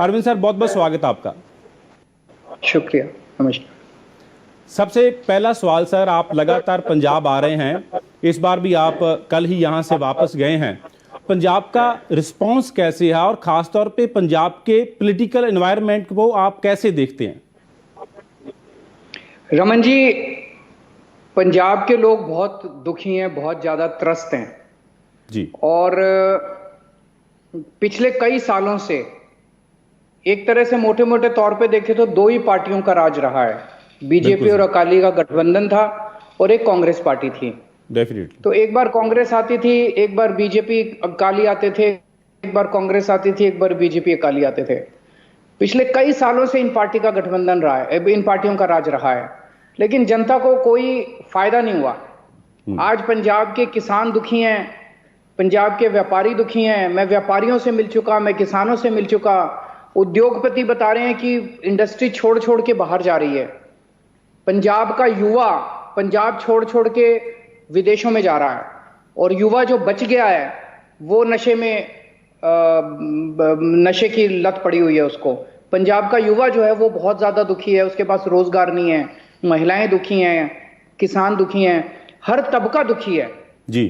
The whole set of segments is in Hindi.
अरविंद सर, बहुत बहुत स्वागत आपका। शुक्रिया, नमस्कार। सबसे पहला सवाल सर, आप लगातार पंजाब आ रहे हैं, इस बार भी आप कल ही यहाँ से वापस गए हैं। पंजाब का रिस्पांस कैसे है और खासतौर पे पंजाब के पॉलिटिकल एनवायरनमेंट को आप कैसे देखते हैं? रमन जी, पंजाब के लोग बहुत दुखी हैं, बहुत ज्यादा त्रस्त हैं जी। और पिछले कई सालों से एक तरह से मोटे मोटे तौर पे देखें तो दो ही पार्टियों का राज रहा है। बीजेपी और अकाली का गठबंधन था और एक कांग्रेस पार्टी थी। डेफिनेटली। तो एक बार कांग्रेस आती थी, एक बार बीजेपी अकाली आते थे, एक बार कांग्रेस आती थी, एक बार बीजेपी अकाली आते थे। पिछले कई सालों से इन पार्टी का गठबंधन रहा है, इन पार्टियों का राज रहा है, लेकिन जनता को कोई फायदा नहीं हुआ। आज पंजाब के किसान दुखी हैं, पंजाब के व्यापारी दुखी हैं। मैं व्यापारियों से मिल चुका, मैं किसानों से मिल चुका। उद्योगपति बता रहे हैं कि इंडस्ट्री छोड़ छोड़ के बाहर जा रही है। पंजाब का युवा पंजाब छोड़ छोड़ के विदेशों में जा रहा है और युवा जो बच गया है वो नशे की लत पड़ी हुई है उसको। पंजाब का युवा जो है वो बहुत ज्यादा दुखी है, उसके पास रोजगार नहीं है, महिलाएं दुखी हैं, किसान दुखी हैं, हर तबका दुखी है जी।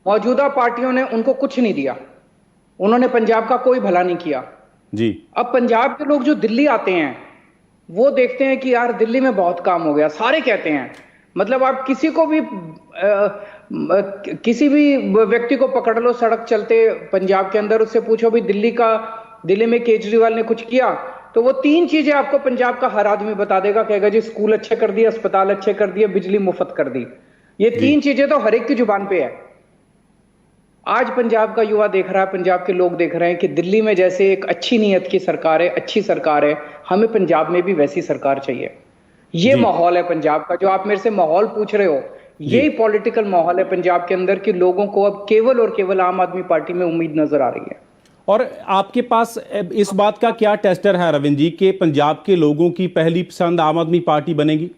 मौजूदा पार्टियों ने उनको कुछ नहीं दिया, उन्होंने पंजाब का कोई भला नहीं किया जी। अब पंजाब के लोग जो दिल्ली आते हैं वो देखते हैं कि यार दिल्ली में बहुत काम हो गया, सारे कहते हैं। मतलब आप किसी को भी किसी भी व्यक्ति को पकड़ लो सड़क चलते पंजाब के अंदर, उससे पूछो भी दिल्ली में केजरीवाल ने कुछ किया, तो वो तीन चीजें आपको पंजाब का हर आदमी बता देगा, कहेगा जी स्कूल अच्छे कर दिए, अस्पताल अच्छे कर दिए, बिजली मुफ्त कर दी। ये तीन चीजें तो हर एक की जुबान पे है। आज पंजाब का युवा देख रहा है, पंजाब के लोग देख रहे हैं कि दिल्ली में जैसे एक अच्छी नीयत की सरकार है, अच्छी सरकार है, हमें पंजाब में भी वैसी सरकार चाहिए। ये माहौल है पंजाब का, जो आप मेरे से माहौल पूछ रहे हो, यही पॉलिटिकल माहौल है पंजाब के अंदर कि लोगों को अब केवल और केवल आम आदमी पार्टी में उम्मीद नजर आ रही है। और आपके पास इस बात का क्या टेस्टर है रविंद्र जी कि पंजाब के लोगों की पहली पसंद आम आदमी पार्टी बनेगी?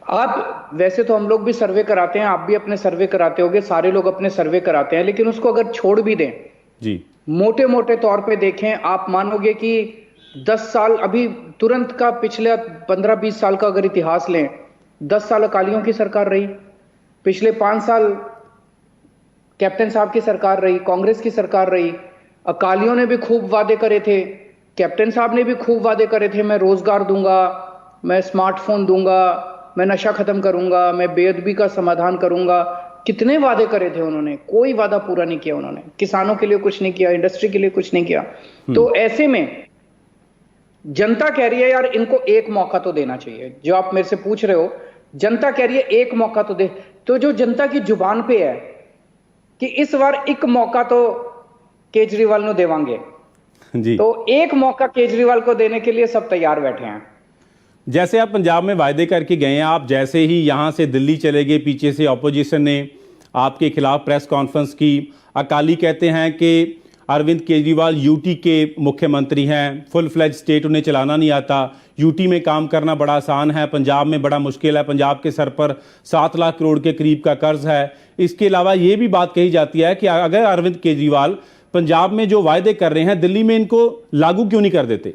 आप वैसे तो हम लोग भी सर्वे कराते हैं, आप भी अपने सर्वे कराते होंगे, सारे लोग अपने सर्वे कराते हैं, लेकिन उसको अगर छोड़ भी दें जी, मोटे मोटे तौर पे देखें, आप मानोगे कि 10 साल अभी तुरंत का पिछले 15-20 साल का अगर इतिहास लें, 10 साल अकालियों की सरकार रही, पिछले 5 साल कैप्टन साहब की सरकार रही, कांग्रेस की सरकार रही। अकालियों ने भी खूब वादे करे थे, कैप्टन साहब ने भी खूब वादे करे थे, मैं रोजगार दूंगा, मैं स्मार्टफोन दूंगा, मैं नशा खत्म करूंगा, मैं बेअदबी का समाधान करूंगा। कितने वादे करे थे उन्होंने, कोई वादा पूरा नहीं किया उन्होंने। किसानों के लिए कुछ नहीं किया, इंडस्ट्री के लिए कुछ नहीं किया। तो ऐसे में जनता कह रही है यार इनको एक मौका तो देना चाहिए। जो आप मेरे से पूछ रहे हो, जनता कह रही है एक मौका तो दे। तो जो जनता की जुबान पे है कि इस बार एक मौका तो केजरीवाल को देवांगे जी, तो एक मौका केजरीवाल को देने के लिए सब तैयार बैठे हैं। जैसे आप पंजाब में वायदे करके गए हैं, आप जैसे ही यहां से दिल्ली चले गए, पीछे से ऑपोजिशन ने आपके खिलाफ प्रेस कॉन्फ्रेंस की। अकाली कहते हैं कि अरविंद केजरीवाल यूटी के मुख्यमंत्री हैं, फुल फ्लेज स्टेट उन्हें चलाना नहीं आता, यूटी में काम करना बड़ा आसान है, पंजाब में बड़ा मुश्किल है, पंजाब के सर पर 7 लाख करोड़ के करीब का कर्ज है। इसके अलावा ये भी बात कही जाती है कि अगर अरविंद केजरीवाल पंजाब में जो वायदे कर रहे हैं दिल्ली में इनको लागू क्यों नहीं कर देते?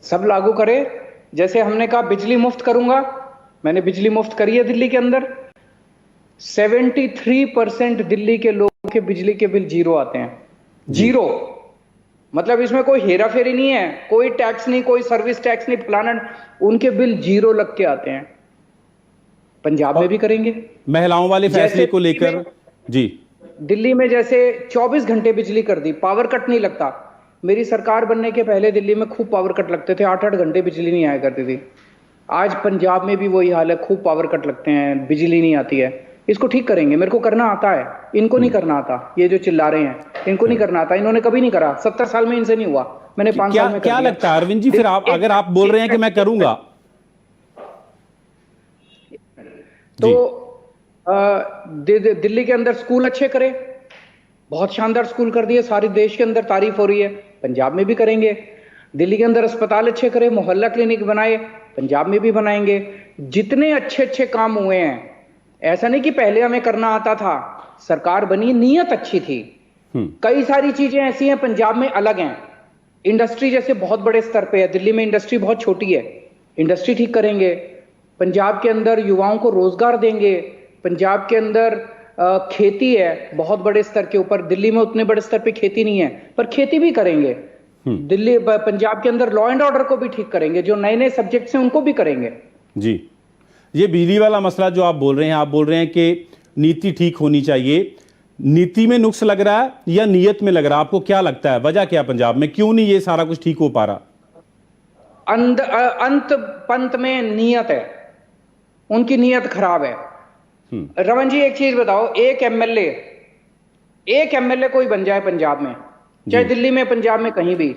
सब लागू करे। जैसे हमने कहा बिजली मुफ्त करूंगा, मैंने बिजली मुफ्त करी है दिल्ली के अंदर। 73% दिल्ली के लोगों के बिजली के बिल जीरो आते हैं, जीरो। मतलब इसमें कोई हेरा फेरी नहीं है, कोई टैक्स नहीं, कोई सर्विस टैक्स नहीं, प्लान, उनके बिल जीरो लग के आते हैं। पंजाब में भी करेंगे। महिलाओं वाले फैसले को लेकर जी, दिल्ली में जैसे 24 घंटे बिजली कर दी, पावर कट नहीं लगता। मेरी सरकार बनने के पहले दिल्ली में खूब पावर कट लगते थे, 8-8 घंटे बिजली नहीं आया करती थी। आज पंजाब में भी वही हाल है, खूब पावर कट लगते हैं, बिजली नहीं आती है। इसको ठीक करेंगे, मेरे को करना आता है, इनको नहीं करना आता। ये जो चिल्ला रहे हैं इनको नहीं करना आता, इन्होंने कभी नहीं करा, 70 साल में इनसे नहीं हुआ, मैंने 5 साल में। क्या लगता है अरविंद जी, फिर आप अगर आप बोल रहे हैं कि मैं करूंगा तो दिल्ली के अंदर स्कूल अच्छे करे, बहुत शानदार स्कूल कर दिए, सारे देश के अंदर तारीफ हो रही है, पंजाब में भी करेंगे। दिल्ली के अंदर अस्पताल अच्छे करे, मोहल्ला क्लिनिक बनाए, पंजाब में भी बनाएंगे। जितने अच्छे अच्छे काम हुए हैं, ऐसा नहीं कि पहले हमें करना आता था, सरकार बनी, नीयत अच्छी थी। कई सारी चीजें ऐसी हैं पंजाब में अलग हैं, इंडस्ट्री जैसे बहुत बड़े स्तर पे है, दिल्ली में इंडस्ट्री बहुत छोटी है, इंडस्ट्री ठीक करेंगे। पंजाब के अंदर युवाओं को रोजगार देंगे। पंजाब के अंदर खेती है बहुत बड़े स्तर के ऊपर, दिल्ली में उतने बड़े स्तर पे खेती नहीं है, पर खेती भी करेंगे। दिल्ली पंजाब के अंदर लॉ एंड ऑर्डर को भी ठीक करेंगे, जो नए नए सब्जेक्ट्स हैं उनको भी करेंगे। जी, ये बिजली वाला मसला जो आप बोल रहे हैं, आप बोल रहे हैं कि नीति ठीक होनी चाहिए, नीति में नुक्स लग रहा है या नीयत में लग रहा है? आपको क्या लगता है वजह क्या पंजाब में, क्यों नहीं ये सारा कुछ ठीक हो पा रहा? अंत पंत में नीयत है, उनकी नीयत खराब है। रमन जी एक चीज बताओ, एक एमएलए कोई बन जाए पंजाब में, चाहे दिल्ली में पंजाब में कहीं भी,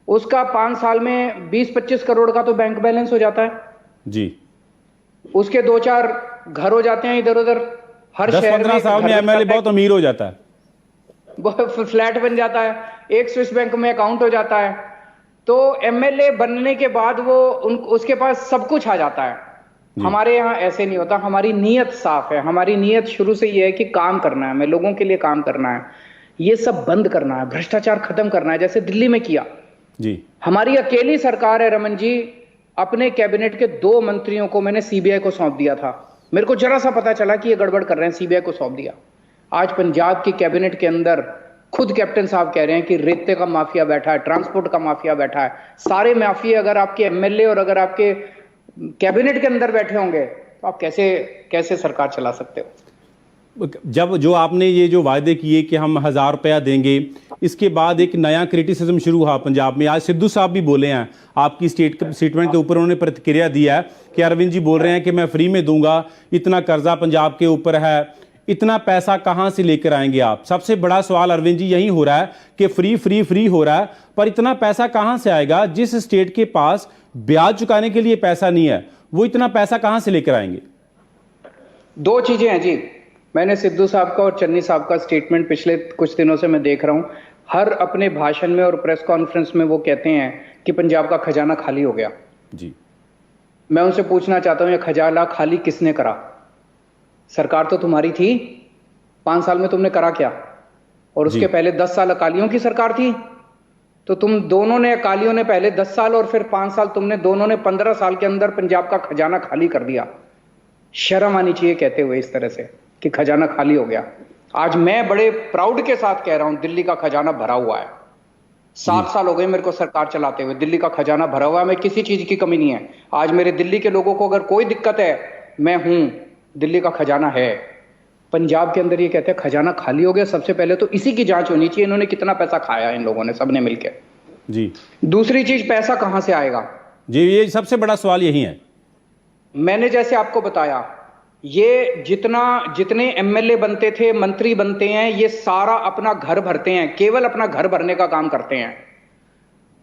उसका 5 साल में 20-25 करोड़ का तो बैंक बैलेंस हो जाता है जी। उसके 2-4 घर हो जाते हैं इधर उधर, हर शहर में 10-15 साल में एमएलए बहुत अमीर हो जाता है, फ्लैट बन जाता है, एक स्विस बैंक में अकाउंट हो जाता है। तो एमएलए बनने के बाद वो उसके पास सब कुछ आ जाता है। हमारे यहाँ ऐसे नहीं होता, हमारी नीयत साफ है, हमारी नीयत शुरू से ये है कि काम करना है, हमें लोगों के लिए काम करना है, ये सब बंद करना है, भ्रष्टाचार खत्म करना है, जैसे दिल्ली में किया जी। हमारी अकेली सरकार है रमन जी, अपने कैबिनेट के 2 मंत्रियों को मैंने सीबीआई को सौंप दिया था। मेरे को जरा सा पता चला कि ये गड़बड़ कर रहे हैं, सीबीआई को सौंप दिया। आज पंजाब की कैबिनेट के अंदर खुद कैप्टन साहब कह रहे हैं कि रेते का माफिया बैठा है, ट्रांसपोर्ट का माफिया बैठा है, सारे माफिया अगर आपके एमएलए और अगर आपके कैबिनेट के अंदर बैठे होंगे तो आप कैसे सरकार चला सकते हो? जब जो आपने ये जो वायदे किए कि हम 1000 रुपया देंगे, इसके बाद एक नया क्रिटिसिज्म शुरू हुआ पंजाब में। आज सिद्धू साहब भी बोले हैं, आपकी स्टेटमेंट के ऊपर उन्होंने प्रतिक्रिया दिया है कि अरविंद जी बोल रहे हैं कि मैं फ्री में दूंगा, इतना कर्जा पंजाब के ऊपर है, इतना पैसा कहां से लेकर आएंगे आप? सबसे बड़ा सवाल अरविंद जी यही हो रहा है कि फ्री हो रहा है, पर इतना पैसा कहां से आएगा? जिस स्टेट के पास ब्याज चुकाने के लिए पैसा नहीं है, वो इतना पैसा कहां से लेकर आएंगे? 2 चीजें हैं जी। मैंने सिद्धू साहब का और चन्नी साहब का स्टेटमेंट पिछले कुछ दिनों से मैं देख रहा हूं, हर अपने भाषण में और प्रेस कॉन्फ्रेंस में वो कहते हैं कि पंजाब का खजाना खाली हो गया जी। मैं उनसे पूछना चाहता हूं, ये खजाना खाली किसने करा? सरकार तो तुम्हारी थी, 5 साल में तुमने करा क्या? और उसके पहले 10 साल अकालियों की सरकार थी, तो तुम दोनों ने, अकालियों ने पहले 10 साल और फिर 5 साल तुमने, दोनों ने 15 साल के अंदर पंजाब का खजाना खाली कर दिया। शर्म आनी चाहिए कहते हुए इस तरह से कि खजाना खाली हो गया। आज मैं बड़े प्राउड के साथ कह रहा हूं, दिल्ली का खजाना भरा हुआ है। 7 साल हो गए मेरे को सरकार चलाते हुए, दिल्ली का खजाना भरा हुआ है, मैं किसी चीज की कमी नहीं है। आज मेरे दिल्ली के लोगों को अगर कोई दिक्कत है, मैं हूं, दिल्ली का खजाना है। पंजाब के अंदर ये कहते हैं खजाना खाली हो गया, सबसे पहले तो इसी की जांच होनी चाहिए, इन्होंने कितना पैसा खाया इन लोगों ने, सबने मिलकर जी। दूसरी चीज, पैसा कहां से आएगा जी, ये सबसे बड़ा सवाल यही है। मैंने जैसे आपको बताया, ये जितने एमएलए बनते थे, मंत्री बनते हैं, ये सारा अपना घर भरते हैं, केवल अपना घर भरने का काम करते हैं।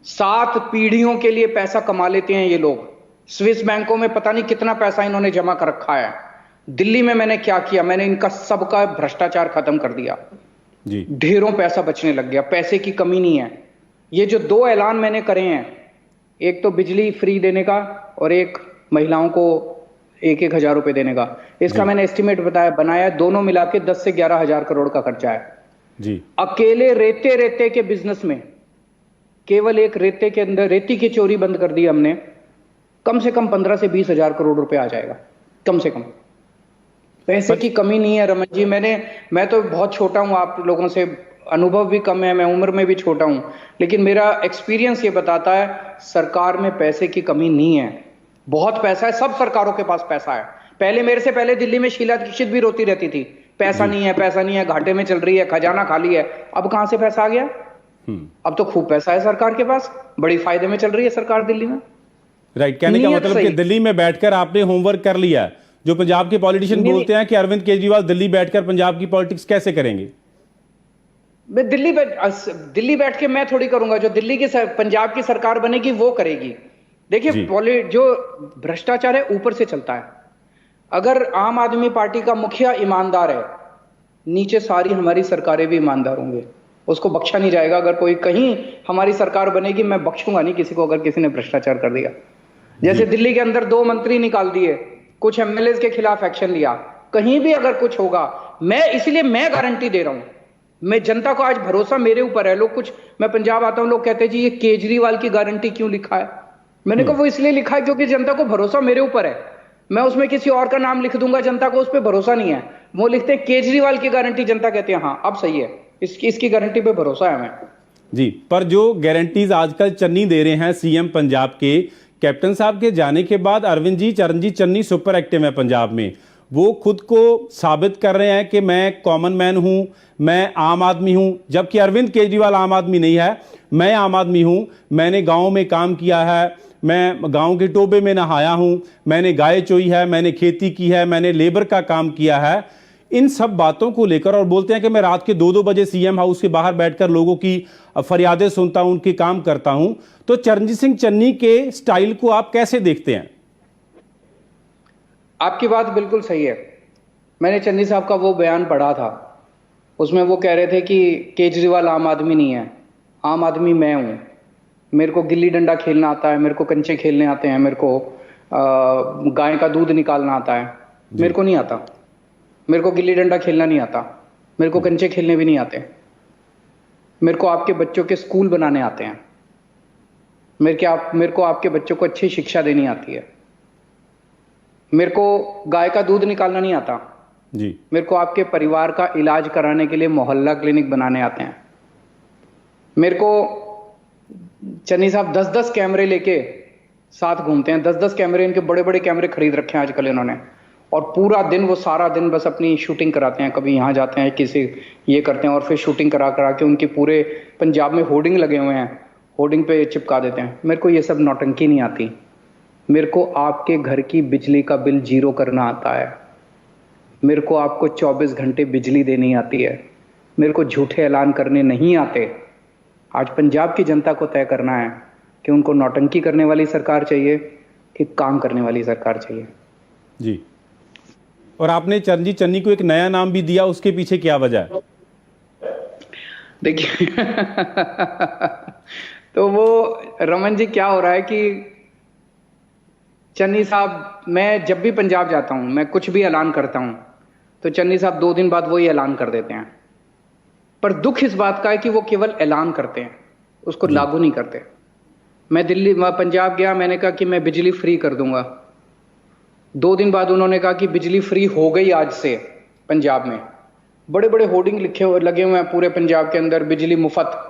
7 पीढ़ियों के लिए पैसा कमा लेते हैं ये लोग। स्विस बैंकों में पता नहीं कितना पैसा इन्होंने जमा कर रखा है। दिल्ली में मैंने क्या किया, मैंने इनका सबका भ्रष्टाचार खत्म कर दिया जी। ढेरों पैसा बचने लग गया, पैसे की कमी नहीं है। ये जो 2 ऐलान मैंने करे हैं, एक तो बिजली फ्री देने का और एक महिलाओं को 1-1 हजार रुपए देने का, इसका मैंने एस्टिमेट बनाया, दोनों मिला के 10 से 11 हजार करोड़ का खर्चा है जी। अकेले रेते के बिजनेस में, केवल एक रेते के अंदर रेती की चोरी बंद कर दी हमने, कम से कम 15 से 20 हजार करोड़ रुपए आ जाएगा, कम से कम। पैसे की कमी नहीं है रमन जी। मैं तो बहुत छोटा हूं, आप लोगों से अनुभव भी कम है, मैं उम्र में भी छोटा हूं, लेकिन मेरा एक्सपीरियंस ये बताता है सरकार में पैसे की कमी नहीं है। बहुत पैसा है, सब सरकारों के पास पैसा है। पहले मेरे से पहले दिल्ली में शीला दीक्षित भी रोती रहती थी, पैसा नहीं है, पैसा नहीं है, घाटे में चल रही है, खजाना खाली है। अब कहां से पैसा आ गया? अब तो खूब पैसा है सरकार के पास, बड़ी फायदे में चल रही है सरकार दिल्ली में। राइट, कहने का मतलब कि दिल्ली में बैठकर आपने होमवर्क कर लिया। जो पंजाब के पॉलिटिशियन बोलते हैं कि अरविंद केजरीवाल दिल्ली बैठकर पंजाब की पॉलिटिक्स कैसे करेंगे, मैं दिल्ली बैठ के मैं थोड़ी करूंगा, जो दिल्ली की पंजाब की सरकार बनेगी वो करेगी। देखिए, जो भ्रष्टाचार है ऊपर से चलता है। अगर आम आदमी पार्टी का मुखिया ईमानदार है, नीचे सारी हमारी सरकारें भी ईमानदार होंगे, उसको बख्शा नहीं जाएगा। अगर कोई कहीं हमारी सरकार बनेगी, मैं बख्शूंगा नहीं किसी को अगर किसी ने भ्रष्टाचार कर दिया। जैसे दिल्ली के अंदर 2 मंत्री निकाल दिए, कुछ एमएलए के खिलाफ एक्शन लिया, कहीं भी अगर कुछ होगा, मैं गारंटी दे रहा हूं, मैं जनता को आज भरोसा मेरे ऊपर है। लोग कुछ, मैं पंजाब आता हूं, लोग कहते हैं जी ये केजरीवाल की गारंटी क्यों लिखा है? मैंने कहा वो इसलिए लिखा है क्योंकि जनता को भरोसा मेरे ऊपर है। मैं उसमें किसी और का नाम लिख दूंगा, जनता को उस पर भरोसा नहीं है। वो लिखते हैं केजरीवाल की गारंटी, जनता कहती है हाँ अब सही है, इसकी गारंटी पे भरोसा है हमें। जी, पर जो गारंटीज आजकल चन्नी दे रहे हैं सीएम पंजाब के, कैप्टन साहब के जाने के बाद अरविंद जी चरणजीत चन्नी सुपर एक्टिव है पंजाब में। वो खुद को साबित कर रहे हैं कि मैं कॉमन मैन हूं, मैं आम आदमी हूं, जबकि अरविंद केजरीवाल आम आदमी नहीं है। मैं आम आदमी हूं, मैंने गांव में काम किया है, मैं गांव के टोबे में नहाया हूं, मैंने गाय चोई है, मैंने खेती की है, मैंने लेबर का काम किया है। इन सब बातों को लेकर और बोलते हैं कि मैं रात के 2-2 बजे सीएम हाउस के बाहर बैठकर लोगों की फरियादें सुनता हूं, उनके काम करता हूं। तो चरणजीत सिंह चन्नी के स्टाइल को आप कैसे देखते हैं? आपकी बात बिल्कुल सही है। मैंने चन्नी साहब का वो बयान पढ़ा था, उसमें वो कह रहे थे कि केजरीवाल आम आदमी नहीं है, आम आदमी मैं हूं। मेरे को गिल्ली डंडा खेलना आता है, मेरे को कंचे खेलने आते हैं, मेरे को गाय का दूध निकालना आता है। मेरे को नहीं आता, मेरे को गिल्ली डंडा खेलना नहीं आता, मेरे को कंचे खेलने भी नहीं आते। मेरे को आपके बच्चों के स्कूल बनाने आते हैं, मेरे को आपके बच्चों को अच्छी शिक्षा देनी आती है। मेरे को गाय का दूध निकालना नहीं आता जी। मेरे को आपके परिवार का इलाज कराने के लिए मोहल्ला क्लिनिक बनाने आते हैं। मेरे को चन्नी साहब 10-10 कैमरे लेके साथ घूमते हैं, 10-10 कैमरे, इनके बड़े बड़े कैमरे खरीद रखे हैं आजकल इन्होंने, और पूरा दिन वो सारा दिन बस अपनी शूटिंग कराते हैं। कभी यहाँ जाते हैं, किसी ये करते हैं, और फिर शूटिंग करा करा के उनके पूरे पंजाब में होर्डिंग लगे हुए हैं, होर्डिंग पे चिपका देते हैं। मेरे को ये सब नौटंकी नहीं आती। मेरे को आपके घर की बिजली का बिल 0 करना आता है। मेरे को आपको 24 घंटे बिजली देनी आती है। मेरे को झूठे ऐलान करने नहीं आते। आज पंजाब की जनता को तय करना है कि उनको नौटंकी करने वाली सरकार चाहिए कि काम करने वाली सरकार चाहिए। जी, और आपने चरणजीत चन्नी को एक नया नाम भी दिया, उसके पीछे क्या वजह है? देखिए तो वो रमन जी क्या हो रहा है कि चन्नी साहब, मैं जब भी पंजाब जाता हूं, मैं कुछ भी ऐलान करता हूं तो चन्नी साहब 2 दिन बाद वही ऐलान कर देते हैं। पर दुख इस बात का है कि वो केवल ऐलान करते हैं, उसको लागू नहीं करते। मैं पंजाब गया, मैंने कहा कि मैं बिजली फ्री कर दूंगा। 2 दिन बाद उन्होंने कहा कि बिजली फ्री हो गई आज से पंजाब में। बड़े बड़े होर्डिंग लगे हुए हैं पूरे पंजाब के अंदर, बिजली मुफ्त।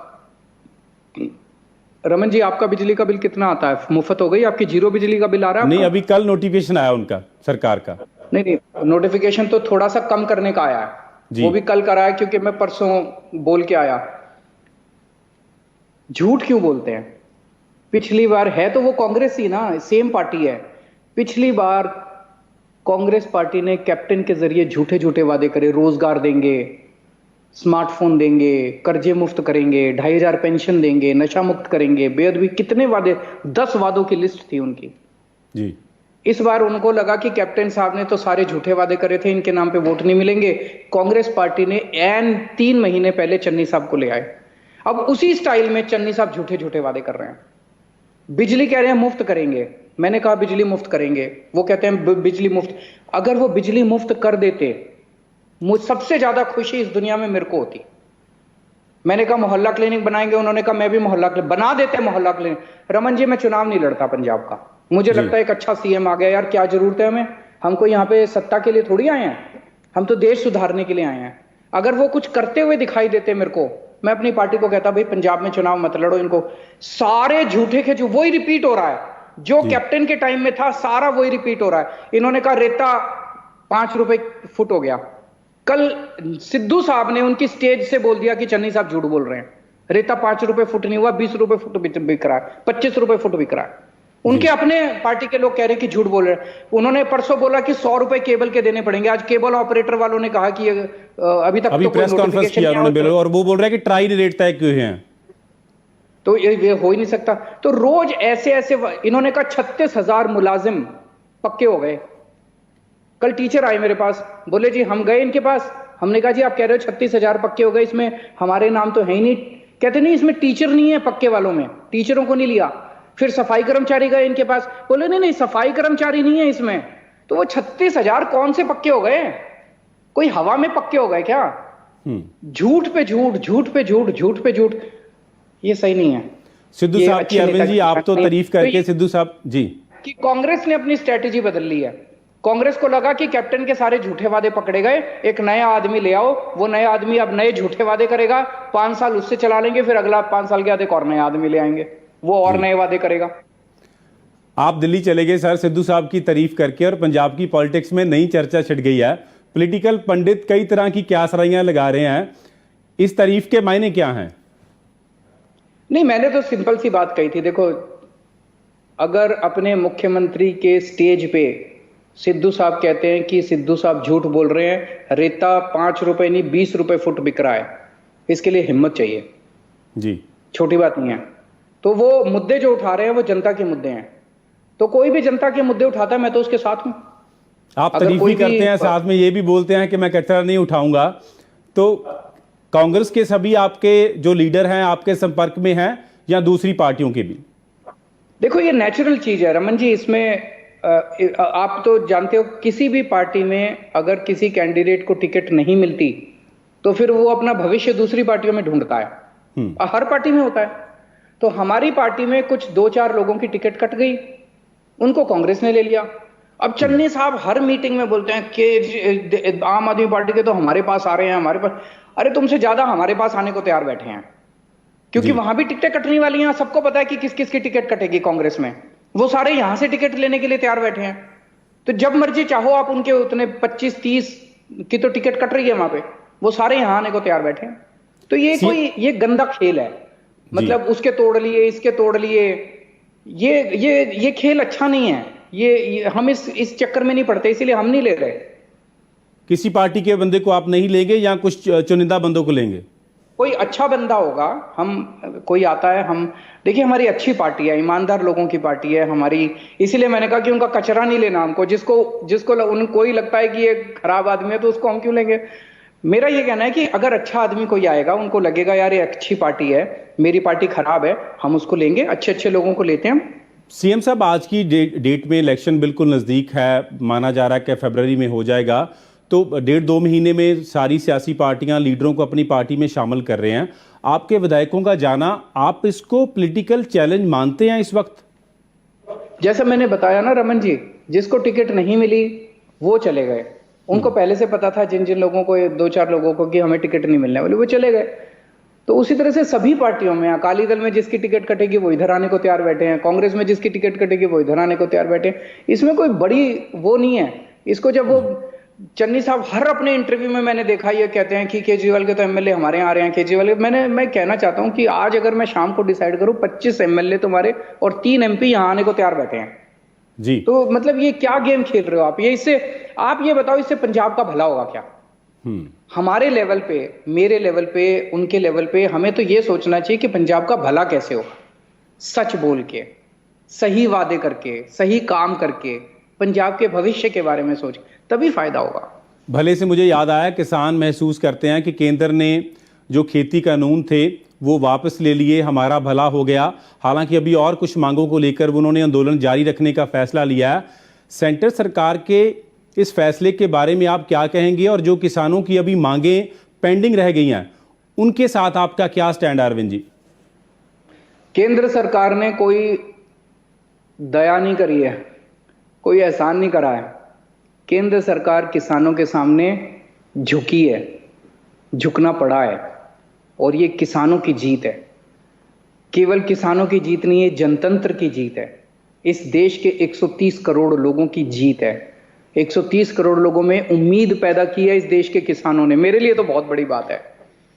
रमन जी, आपका बिजली का बिल कितना आता है? मुफ्त हो गई आपकी? 0 बिजली का बिल आ रहा है? नहीं, अभी कल नोटिफिकेशन आया उनका सरकार का। नहीं, नोटिफिकेशन तो थोड़ा सा कम करने का आया है, वो भी कल करा है, क्योंकि मैं परसों बोल के आया। झूठ क्यों बोलते हैं? पिछली बार है तो वो कांग्रेस ही ना, सेम पार्टी है। पिछली बार कांग्रेस पार्टी ने कैप्टन के जरिए झूठे झूठे वादे करे, रोजगार देंगे, स्मार्टफोन देंगे, कर्जे मुफ्त करेंगे, 2500 पेंशन देंगे, नशा मुक्त करेंगे, बेअदबी, कितने वादे, 10 वादों की लिस्ट थी उनकी जी। इस बार उनको लगा कि कैप्टन साहब ने तो सारे झूठे वादे करे थे, इनके नाम पे वोट नहीं मिलेंगे। कांग्रेस पार्टी ने ऐन 3 महीने पहले चन्नी साहब को ले आए। अब उसी स्टाइल में चन्नी साहब झूठे झूठे वादे कर रहे हैं। बिजली कह रहे हैं मुफ्त करेंगे, मैंने कहा बिजली मुफ्त करेंगे, वो कहते हैं बिजली मुफ्त। अगर वो बिजली मुफ्त कर देते, मुझे सबसे ज्यादा खुशी इस दुनिया में मेरे को होती। मैंने कहा मोहल्ला क्लिनिक बनाएंगे, उन्होंने कहा मैं भी मोहल्ला क्लिनिक बना देते, मोहल्ला क्लिनिक। रमन जी, मैं चुनाव नहीं लड़ता पंजाब का, मुझे लगता है एक अच्छा सीएम आ गया यार, क्या जरूरत है हमें? हमको यहाँ पे सत्ता के लिए थोड़ी आए हैं, हम तो देश सुधारने के लिए आए हैं। अगर वो कुछ करते हुए दिखाई देते मेरे को, मैं अपनी पार्टी को कहता भाई पंजाब में चुनाव मत लड़ो, इनको सारे झूठे के वही रिपीट हो रहा है जो कैप्टन के टाइम में था, सारा वही रिपीट हो रहा है। इन्होंने कहा रेता 5 रुपए फुट हो गया, कल सिद्धू साहब ने उनकी स्टेज से बोल दिया कि चन्नी साहब झूठ बोल रहे हैं, रेता 5 रुपए फुट नहीं हुआ, 20 रुपए फुट बिक रहा है, 25 रुपए फुट बिक रहा है। उनके अपने पार्टी के लोग कह रहे हैं कि झूठ बोल रहे हैं। उन्होंने परसों बोला कि 100 रुपए केबल के देने पड़ेंगे। आज केबल ऑपरेटर वालों ने कहा कि अभी तक तो प्रेस कॉन्फ्रेंस किया उन्होंने, और वो बोल रहा है कि ट्राई रेट तय क्यों हैं, तो ये हो ही नहीं सकता। तो रोज ऐसे ऐसे इन्होंने कहा 36,000 मुलाजिम पक्के हो गए। कल टीचर आए मेरे पास, बोले जी हम गए इनके पास, हमने कहा जी आप कह रहे हो 36,000 पक्के हो गए, इसमें हमारे नाम तो है ही नहीं। कहते नहीं इसमें टीचर नहीं है पक्के वालों में, टीचरों को नहीं लिया। फिर सफाई कर्मचारी गए इनके पास, बोले नहीं सफाई कर्मचारी नहीं है इसमें। तो वो 36,000 कौन से पक्के हो गए? कोई हवा में पक्के हो गए क्या? झूठ पे झूठ, झूठ पे झूठ, झूठ पे झूठ, ये सही नहीं है। सिद्धू ये साहब की, अच्छे अरविंद नेता जी की आप बात तो नहीं। तारीफ करके सिद्धू साहब जी कि कांग्रेस ने अपनी स्ट्रेटेजी बदल ली है। कांग्रेस को लगा कि कैप्टन के सारे झूठे वादे पकड़े गए, एक नया आदमी ले आओ, वो नया आदमी अब नए झूठे वादे करेगा, 5 साल उससे चला लेंगे, फिर अगला 5 साल के बाद एक और नया आदमी ले आएंगे, वो और नए वादे करेगा। आप दिल्ली चले गए सर सिद्धू साहब की तारीफ करके, और पंजाब की पॉलिटिक्स में नई चर्चा छिड़ गई है। पॉलिटिकल पंडित कई तरह की क्यासराइयां लगा रहे हैं, इस तारीफ के मायने क्या हैं? नहीं, मैंने तो सिंपल सी बात कही थी। देखो, अगर अपने मुख्यमंत्री के स्टेज पे सिद्धू साहब कहते हैं कि सिद्धू साहब झूठ बोल रहे हैं, रेता 5 रुपए नहीं 20 रुपए फुट बिक रहा है, इसके लिए हिम्मत चाहिए जी, छोटी बात नहीं है। तो वो मुद्दे जो उठा रहे हैं वो जनता के मुद्दे हैं, तो कोई भी जनता के मुद्दे उठाता है मैं तो उसके साथ हूं। आप तारीफ भी करते हैं, साथ में ये भी बोलते हैं कि मैं कचरा नहीं उठाऊंगा। तो कांग्रेस के सभी आपके जो लीडर हैं आपके संपर्क में हैं या दूसरी पार्टियों के भी? देखो, ये नेचुरल चीज है रमन जी। इसमें आप तो जानते हो किसी भी पार्टी में अगर किसी कैंडिडेट को टिकट नहीं मिलती तो फिर वो अपना भविष्य दूसरी पार्टियों में ढूंढता है। हर पार्टी में होता है। तो हमारी पार्टी में कुछ 2-4 लोगों की टिकट कट गई, उनको कांग्रेस ने ले लिया। अब चन्नी साहब हर मीटिंग में बोलते हैं कि आम आदमी पार्टी के तो हमारे पास आ रहे हैं, हमारे पास। अरे तुमसे ज्यादा हमारे पास आने को तैयार बैठे हैं, क्योंकि वहां भी टिकटें कटने वाली हैं। सबको पता है कि किस किस की टिकट कटेगी कांग्रेस में, वो सारे यहां से टिकट लेने के लिए तैयार बैठे हैं। तो जब मर्जी चाहो आप उनके उतने 25-30 की तो टिकट कट रही है वहां पे, वो सारे यहां आने को तैयार बैठे हैं। तो ये गंदा खेल है, मतलब उसके तोड़ लिए इसके तोड़ लिए, ये खेल अच्छा नहीं है। ये हम इस चक्कर में नहीं पड़ते, इसीलिए हम नहीं ले रहे। किसी पार्टी के बंदे को आप नहीं लेंगे या कुछ चुनिंदा बंदों को लेंगे? कोई अच्छा बंदा होगा, हम कोई आता है, हम देखिए हमारी अच्छी पार्टी है, ईमानदार लोगों की पार्टी है हमारी, इसीलिए मैंने कहा कि उनका कचरा नहीं लेना हमको। जिसको उनको ही लगता है कि ये खराब आदमी है तो उसको हम क्यों लेंगे। मेरा ये कहना है कि अगर अच्छा आदमी कोई आएगा, उनको लगेगा यार ये अच्छी पार्टी है, मेरी पार्टी खराब है, हम उसको लेंगे। अच्छे अच्छे लोगों को लेते हैं हम। सीएम साहब, आज की डेट में इलेक्शन बिल्कुल नज़दीक है, माना जा रहा है कि फरवरी में हो जाएगा। तो 1.5-2 महीने में सारी सियासी पार्टियां लीडरों को अपनी पार्टी में शामिल कर रहे हैं। आपके विधायकों का जाना, आप इसको पॉलिटिकल चैलेंज मानते हैं इस वक्त? जैसा मैंने बताया ना रमन जी, जिसको टिकट नहीं मिली वो चले गए। उनको पहले से पता था, जिन जिन लोगों को, 2-4 लोगों को, कि हमें टिकट नहीं मिलने वाली, वो चले गए। तो उसी तरह से सभी पार्टियों में, अकाली दल में जिसकी टिकट कटेगी वो इधर आने को तैयार बैठे हैं, कांग्रेस में जिसकी टिकट कटेगी वो इधर आने को तैयार बैठे हैं। इसमें कोई बड़ी वो नहीं है। इसको जब वो चन्नी साहब हर अपने इंटरव्यू में मैंने देखा ये कहते हैं कि केजरीवाल के तो एमएलए हमारे यहाँ आ रहे हैं, केजरीवाल के। मैं कहना चाहता हूं कि आज अगर मैं शाम को डिसाइड करूं 25 एमएलए तुम्हारे और 3 एमपी यहाँ आने को तैयार बैठे हैं जी, तो मतलब ये क्या गेम खेल रहे हो आप? आप ये बताओ, इससे पंजाब का भला होगा क्या? हमारे लेवल पे, मेरे लेवल पे, उनके लेवल पे हमें तो ये सोचना चाहिए कि पंजाब का भला कैसे होगा। सच बोल के, सही वादे करके, सही काम करके, पंजाब के भविष्य के बारे में सोच, तभी फायदा होगा। भले से मुझे याद आया, किसान महसूस करते हैं कि केंद्र ने जो खेती कानून थे वो वापस ले लिए, हमारा भला हो गया। हालांकि अभी और कुछ मांगों को लेकर उन्होंने आंदोलन जारी रखने का फैसला लिया है। सेंटर सरकार के इस फैसले के बारे में आप क्या कहेंगे, और जो किसानों की अभी मांगें पेंडिंग रह गई हैं उनके साथ आपका क्या स्टैंड है अरविंद जी? केंद्र सरकार ने कोई दया नहीं करी है, कोई एहसान नहीं करा है। केंद्र सरकार किसानों के सामने झुकी है, झुकना पड़ा है, और ये किसानों की जीत है। केवल किसानों की जीत नहीं है, जनतंत्र की जीत है। इस देश के 130 करोड़ लोगों की जीत है। 130 करोड़ लोगों में उम्मीद पैदा की है इस देश के किसानों ने। मेरे लिए तो बहुत बड़ी बात है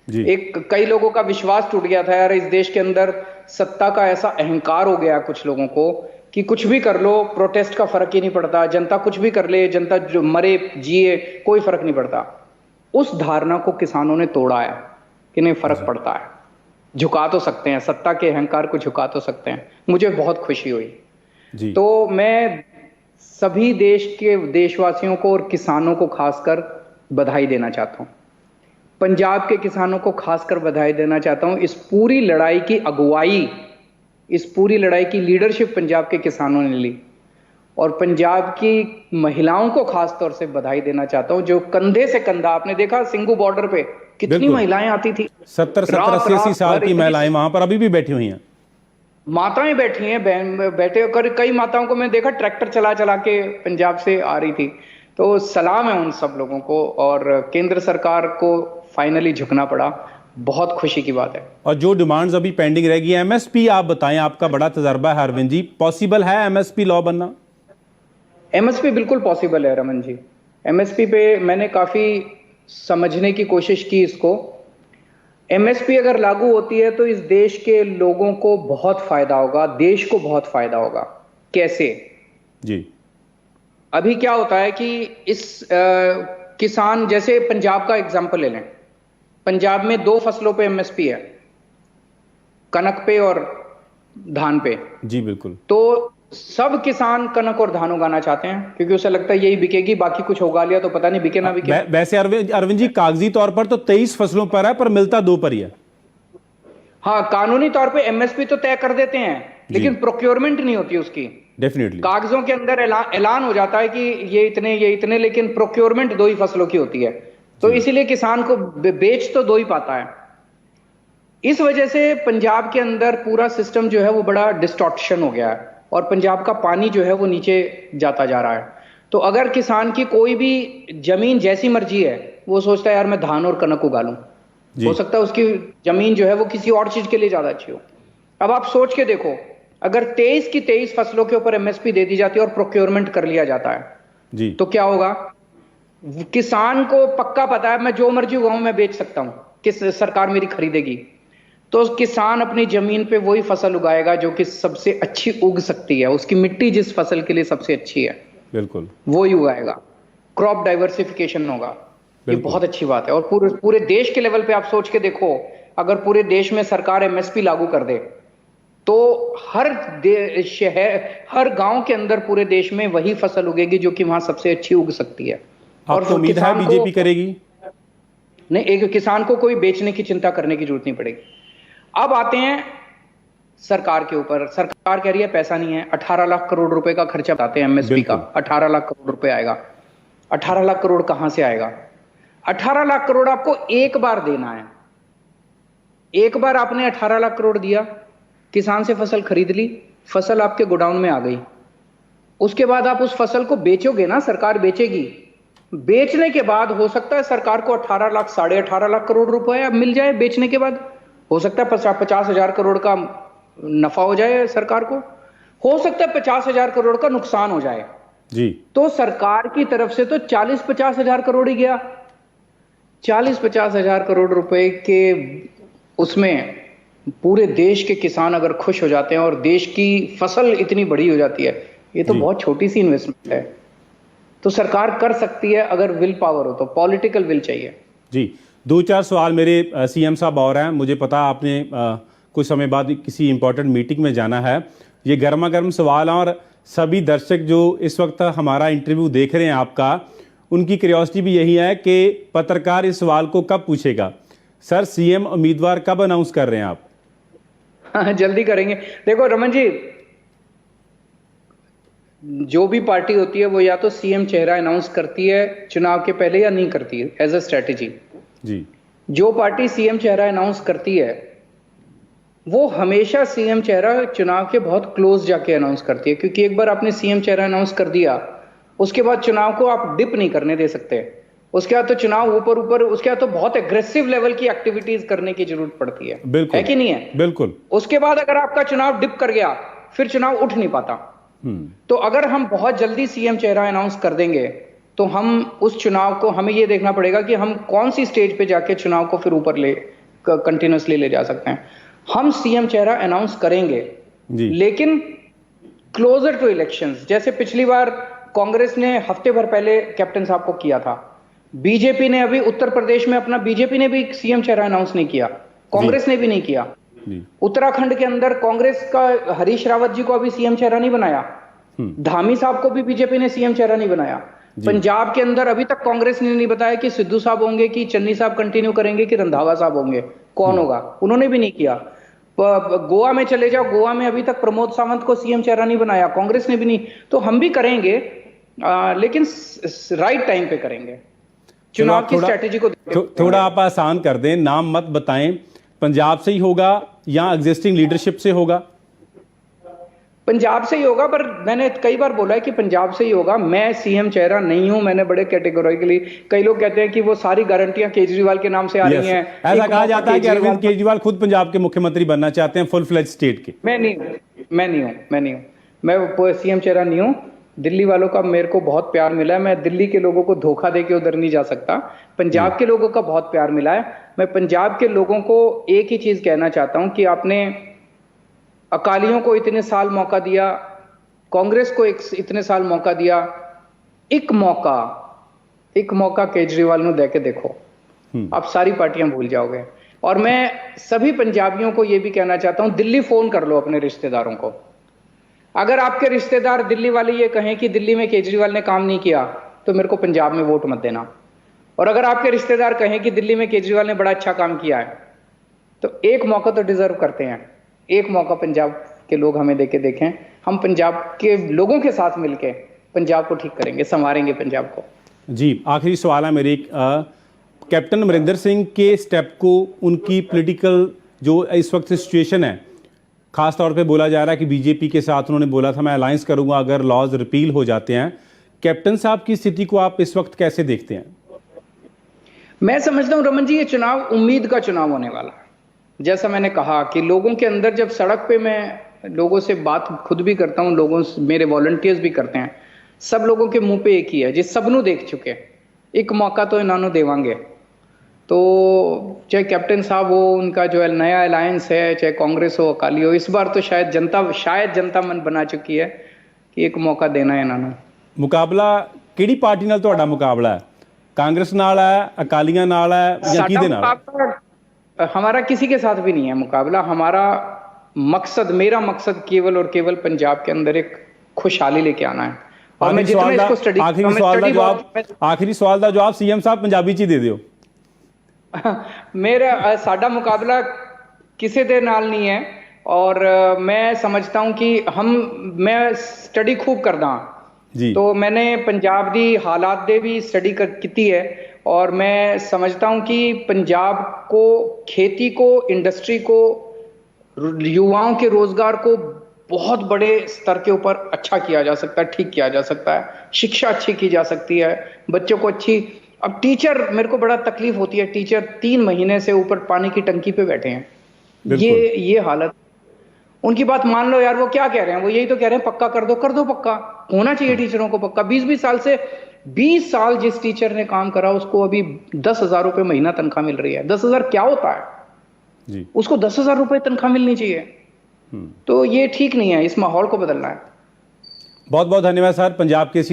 जी। कई लोगों का विश्वास टूट गया था यार, इस देश के अंदर सत्ता का ऐसा अहंकार हो गया कुछ लोगों को कि कुछ भी कर लो, प्रोटेस्ट का फर्क ही नहीं पड़ता, जनता कुछ भी कर ले, जनता जो मरे जिए कोई फर्क नहीं पड़ता। उस धारणा को किसानों ने तोड़ा है कि नहीं, फर्क पड़ता है, झुका तो सकते हैं, सत्ता के अहंकार को झुका तो सकते हैं। मुझे बहुत खुशी हुई जी। तो मैं सभी देश के देशवासियों को और किसानों को खासकर बधाई देना चाहता हूं। पंजाब के किसानों को खासकर बधाई देना चाहता हूं। इस पूरी लड़ाई की अगुवाई, इस पूरी लड़ाई की लीडरशिप पंजाब के किसानों ने ली, और पंजाब की महिलाओं को खास तौर से बधाई देना चाहता हूं, जो कंधे से कंधा, आपने देखा सिंगू बॉर्डर पे कितनी बिल्कुल। महिलाएं आती थी, 70 70 रात 80 रात साल भर की इतनी महिलाएं वहां पर अभी भी बैठी हुई हैं। माताएं बैठी हैं, बहन बैठे होकर, कई माताओं को मैं देखा ट्रैक्टर चला चला के पंजाब से आ रही थी। तो सलाम है उन सब लोगों को, और केंद्र सरकार को फाइनली झुकना पड़ा, बहुत खुशी की बात है। और जो डिमांड्स अभी पेंडिंग रह गई है, एमएसपी आप बताएं, आपका बड़ा तजर्बा है अरविंद जी, पॉसिबल है एमएसपी लॉ बनना? एमएसपी बिल्कुल पॉसिबल है रमन जी। एमएसपी पे मैंने काफी समझने की कोशिश की इसको। एमएसपी अगर लागू होती है तो इस देश के लोगों को बहुत फायदा होगा, देश को बहुत फायदा होगा। कैसे जी? अभी क्या होता है कि किसान, जैसे पंजाब का एग्जांपल ले लें, पंजाब में 2 फसलों पे एमएसपी है, कनक पे और धान पे। जी बिल्कुल। तो सब किसान कनक और धान उगाना चाहते हैं, क्योंकि उसे लगता है यही बिकेगी, बाकी कुछ उगा लिया तो पता नहीं बिके ना बिके। वैसे अरविंद जी, कागजी तौर पर तो 23 फसलों पर है, पर मिलता 2 पर ही है। हाँ, कानूनी तौर पे एमएसपी तो तय कर देते हैं, लेकिन प्रोक्योरमेंट नहीं होती उसकी। डेफिनेटली कागजों के अंदर ऐलान हो जाता है कि ये इतने, लेकिन प्रोक्योरमेंट 2 ही फसलों की होती है। तो इसीलिए किसान को बेच तो 2 ही पाता है। इस वजह से पंजाब के अंदर पूरा सिस्टम जो है वो बड़ा डिस्टॉर्शन हो गया है, और पंजाब का पानी जो है वो नीचे जाता जा रहा है। तो अगर किसान की कोई भी जमीन जैसी मर्जी है, वो सोचता है यार मैं धान और कनक उगा लूं, हो सकता है उसकी जमीन जो है वो किसी और चीज के लिए ज्यादा अच्छी हो। अब आप सोच के देखो, अगर 23 की 23 फसलों के ऊपर एमएसपी दे दी जाती है और प्रोक्योरमेंट कर लिया जाता है जी, तो क्या होगा? किसान को पक्का पता है मैं जो मर्जी उगाऊं मैं बेच सकता हूं, किस सरकार मेरी खरीदेगी। तो किसान अपनी जमीन पे वही फसल उगाएगा जो कि सबसे अच्छी उग सकती है, उसकी मिट्टी जिस फसल के लिए सबसे अच्छी है बिल्कुल वो ही उगाएगा। क्रॉप डाइवर्सिफिकेशन होगा, ये बहुत अच्छी बात है। और पूरे देश के लेवल पे आप सोच के देखो, अगर पूरे देश में सरकार एमएसपी लागू कर दे तो हर शहर, हर गांव के अंदर पूरे देश में वही फसल उगेगी जो कि वहां सबसे अच्छी उग सकती है। और आपको उम्मीद है बीजेपी करेगी? नहीं, एक किसान को कोई बेचने की चिंता करने की जरूरत नहीं पड़ेगी। अब आते हैं सरकार के ऊपर। सरकार कह रही है पैसा नहीं है, 18 लाख करोड़ रुपए का खर्चा बताते हैं एमएसपी का, 18 लाख करोड़ रुपए आएगा। 18 लाख करोड़ कहां से आएगा? 18 लाख करोड़ आपको एक बार देना है। एक बार आपने 18 लाख करोड़ दिया, किसान से फसल खरीद ली, फसल आपके गोडाउन में आ गई, उसके बाद आप उस फसल को बेचोगे ना, सरकार बेचेगी। बेचने के बाद हो सकता है सरकार को 18 लाख 18.5 लाख करोड़ रुपए अब मिल जाए। बेचने के बाद हो सकता है 50,000 करोड़ का नफा हो जाए सरकार को, हो सकता है 50,000 करोड़ का नुकसान हो जाए जी। तो सरकार की तरफ से तो 40-50 हजार करोड़ ही गया। 40-50 हजार करोड़ रुपए के उसमें पूरे देश के किसान अगर खुश हो जाते हैं और देश की फसल इतनी बड़ी हो जाती है, ये तो बहुत छोटी सी इन्वेस्टमेंट है। तो सरकार कर सकती है अगर विल पावर हो तो, पॉलिटिकल विल चाहिए। जी, 2-4 सवाल मेरे सीएम साहब और हैं। मुझे पता आपने कुछ समय बाद किसी इंपॉर्टेंट मीटिंग में जाना है। ये गर्मा गर्म सवाल हैं और सभी दर्शक जो इस वक्त हमारा इंटरव्यू देख रहे हैं आपका, उनकी क्यूरियोसिटी भी यही है कि पत्रकार इस सवाल को कब पूछेगा, सर सीएम उम्मीदवार कब अनाउंस कर रहे हैं आप? हाँ, जल्दी करेंगे। देखो रमन जी, जो भी पार्टी होती है वो या तो सीएम चेहरा अनाउंस करती है चुनाव के पहले या नहीं करती है एज अ स्ट्रेटेजी। जी, जो पार्टी सीएम चेहरा अनाउंस करती है वो हमेशा सीएम चेहरा चुनाव के बहुत क्लोज जाके अनाउंस करती है, क्योंकि एक बार आपने सीएम चेहरा अनाउंस कर दिया, उसके बाद चुनाव को आप डिप नहीं करने दे सकते। उसके बाद तो चुनाव ऊपर उसके बाद तो बहुत एग्रेसिव लेवल की एक्टिविटीज करने की जरूरत पड़ती है कि नहीं है? बिल्कुल। उसके बाद अगर आपका चुनाव डिप कर गया फिर चुनाव उठ नहीं पाता। तो अगर हम बहुत जल्दी सीएम चेहरा अनाउंस कर देंगे तो हम उस चुनाव को, हमें यह देखना पड़ेगा कि हम कौन सी स्टेज पे जाके चुनाव को फिर ऊपर कंटिन्यूअसली ले जा सकते हैं। हम सीएम चेहरा अनाउंस करेंगे जी, लेकिन क्लोजर टू इलेक्शंस। जैसे पिछली बार कांग्रेस ने हफ्ते भर पहले कैप्टन साहब को किया था, बीजेपी ने अभी उत्तर प्रदेश में अपना, बीजेपी ने भी सीएम चेहरा अनाउंस नहीं किया, कांग्रेस ने भी नहीं किया। उत्तराखंड के अंदर कांग्रेस का हरीश रावत जी को अभी सीएम चेहरा नहीं बनाया, धामी साहब को भी बीजेपी ने सीएम चेहरा नहीं बनाया। पंजाब के अंदर अभी तक कांग्रेस ने नहीं बताया कि सिद्धू साहब होंगे, कि चन्नी साहब कंटिन्यू करेंगे, कि रंधावा साहब होंगे, कौन होगा, उन्होंने भी नहीं किया। गोवा में चले जाओ, गोवा में अभी तक प्रमोद सावंत को सीएम चेहरा नहीं बनाया, कांग्रेस ने भी नहीं। तो हम भी करेंगे, लेकिन राइट टाइम पे करेंगे। चुनाव की स्ट्रेटेजी को थोड़ा आप आसान कर दें, नाम मत बताएं। पंजाब से ही होगा या एग्जिस्टिंग लीडरशिप से होगा? पंजाब से ही होगा, पर मैंने कई बार बोला है कि पंजाब से ही होगा। मैं सीएम चेहरा नहीं हूं, मैंने बड़े कैटेगोरिकली, कई लोग कहते हैं कि वो सारी गारंटियां केजरीवाल के नाम से आ रही हैं। ऐसा कहा जाता है कि अरविंद केजरीवाल खुद पंजाब के मुख्यमंत्री बनना चाहते हैं, फुल फ्लेज स्टेट के। मैं नहीं हूं, मैं सीएम चेहरा नहीं हूं। दिल्ली वालों का मेरे को बहुत प्यार मिला है, मैं दिल्ली के लोगों को धोखा दे के उधर नहीं जा सकता। पंजाब के लोगों का बहुत प्यार मिला है। मैं पंजाब के लोगों को एक ही चीज कहना चाहता हूं कि आपने अकालियों को इतने साल मौका दिया, कांग्रेस को इतने साल मौका दिया, एक मौका केजरीवाल ने दे के देखो, आप सारी पार्टियां भूल जाओगे। और मैं सभी पंजाबियों को यह भी कहना चाहता हूं, दिल्ली फोन कर लो अपने रिश्तेदारों को। अगर आपके रिश्तेदार दिल्ली वाले ये कहें कि दिल्ली में केजरीवाल ने काम नहीं किया, तो मेरे को पंजाब में वोट मत देना। और अगर आपके रिश्तेदार कहें कि दिल्ली में केजरीवाल ने बड़ा अच्छा काम किया है, तो एक मौका तो डिजर्व करते हैं। एक मौका पंजाब के लोग हमें देके देखें, हम पंजाब के लोगों के साथ मिलके पंजाब को ठीक करेंगे, संवारेंगे पंजाब को। जी, आखिरी सवाल है मेरे, कैप्टन अमरिंदर सिंह के स्टेप को, उनकी पॉलिटिकल जो इस वक्त सिचुएशन है, खास तौर पे बोला जा रहा है कि बीजेपी के साथ उन्होंने बोला था मैं अलायंस करूंगा अगर लॉज रिपील हो जाते हैं। कैप्टन साहब की स्थिति को आप इस वक्त कैसे देखते हैं? मैं समझता हूं रमन जी, ये चुनाव उम्मीद का चुनाव होने वाला है। जैसा मैंने कहा कि लोगों के अंदर, जब सड़क पे मैं लोगों से बात खुद भी करता हूं, लोगों से मेरे वॉलंटियर्स भी करते हैं, सब लोगों के मुंह पे एक ही है, जिस सबनों देख चुके, एक मौका तो इन्होंने देवांगे। तो चाहे कैप्टन साहब हो, उनका जो नया अलायंस है, चाहे कांग्रेस हो, अकाली हो, इस बार तो शायद जनता मन बना चुकी है कि एक मौका देना है इन्होंने। मुकाबला किहड़ी पार्टी नाल तुहाडा मुकाबला है? कांग्रेस नाल है, अकालियां नाल है या किहदे नाल? हमारा किसी के साथ भी नहीं है मुकाबला। मेरा मकसद केवल और केवल पंजाब के अंदर एक खुशहाली लेके आना है। और मैं जितना इसको स्टडी, आखिरी सवाल का जवाब सीएम साहब पंजाबी च दे दियो। मेरा साडा मुकाबला किसी दे नाल नहीं है। और मैं समझता हूं कि मैं स्टडी खूब करदा जी। तो मैंने पंजाब दी हालात दे भी स्टडी की है, और मैं समझता हूं कि पंजाब को, खेती को, इंडस्ट्री को, युवाओं के रोजगार को बहुत बड़े स्तर के ऊपर अच्छा किया जा सकता है, ठीक किया जा सकता है। शिक्षा अच्छी की जा सकती है, बच्चों को अच्छी। अब टीचर, मेरे को बड़ा तकलीफ होती है, टीचर 3 महीने से ऊपर पानी की टंकी पे बैठे हैं। ये हालत, उनकी बात मान लो यार, वो क्या कह रहे हैं? वो यही तो कह रहे हैं पक्का कर दो पक्का। होना चाहिए टीचरों को पक्का। 20 साल से 20 साल जिस टीचर ने काम करा, उसको अभी 10,000 रुपए महीना तनख्वाह मिल रही है। 10,000 क्या होता है जी? उसको 10,000 रुपए तनख्वाह मिलनी चाहिए। तो ये ठीक नहीं है, इस माहौल को बदलना है। बहुत बहुत धन्यवाद सर। पंजाब के